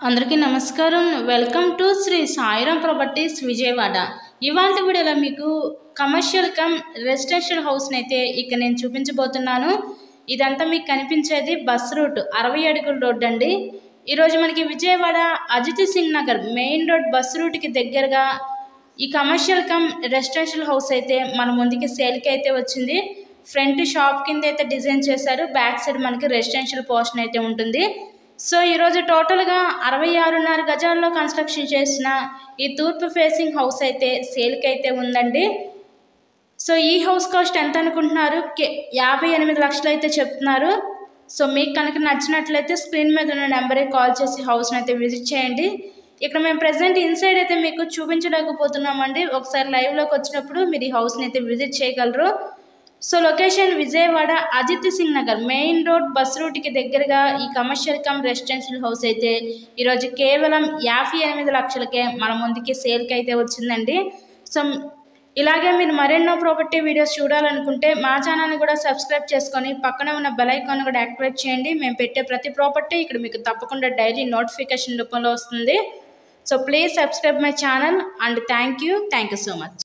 అందరికీ నమస్కారం. Welcome to Shri Sairam properties Vijayawada. ఇవాళ వీడియోలో మీకు కమర్షియల్ కమ్ రెసిడెన్షియల్ హౌస్ని అయితే ఇక్కడ నేను చూపించబోతున్నాను. ఇదంతా మీకు కనిపించేది బస్ రూట్ 60 అడుగుల రోడ్ అండి. ఈరోజు మనకి Vijayawada Ajit Singh Nagar main road bus రూట్కి దగ్గరగా ఈ కమర్షియల్ కమ్ రెసిడెన్షియల్ హౌస్ అయితే మన ముందుకి సేల్కి అయితే వచ్చింది. ఫ్రంట్ షాప్ కింద అయితే డిజైన్ చేశారు. బ్యాక్ సైడ్ మనకి రెసిడెన్షియల్ పోర్షన్ అయితే ఉంటుంది. సో ఈరోజు టోటల్గా 66.5 గజాల్లో కన్స్ట్రక్షన్ చేసిన ఈ తూర్పు ఫేసింగ్ హౌస్ అయితే సేల్కి అయితే ఉందండి. సో ఈ హౌస్ కాస్ట్ ఎంత అనుకుంటున్నారు? 58 లక్షలు అయితే చెప్తున్నారు. సో మీకు కనుక నచ్చినట్లయితే స్క్రీన్ మీద ఉన్న నెంబర్కి కాల్ చేసి హౌస్ని అయితే విజిట్ చేయండి. ఇక్కడ మేము ప్రజెంట్ ఇన్సైడ్ అయితే మీకు చూపించలేకపోతున్నామండి. ఒకసారి లైవ్లోకి వచ్చినప్పుడు మీరు ఈ హౌస్ని అయితే విజిట్ చేయగలరు. So location Vijayawada Ajit Singh Nagar main road bus రూట్కి దగ్గరగా ఈ కమర్షియల్ కమ్ రెసిడెన్షియల్ హౌస్ అయితే ఈరోజు కేవలం 58 లక్షలకే మన ముందుకి సేల్కి అయితే వచ్చిందండి. సో ఇలాగే మీరు మరెన్నో ప్రాపర్టీ వీడియోస్ చూడాలనుకుంటే మా ఛానల్ని కూడా సబ్స్క్రైబ్ చేసుకొని పక్కనే ఉన్న బెల్ ఐకాన్ కూడా యాక్టివేట్ చేయండి. మేము పెట్టే ప్రతి ప్రాపర్టీ ఇక్కడ మీకు తప్పకుండా డైలీ నోటిఫికేషన్ రూపంలో వస్తుంది. So please subscribe my channel and thank you so much.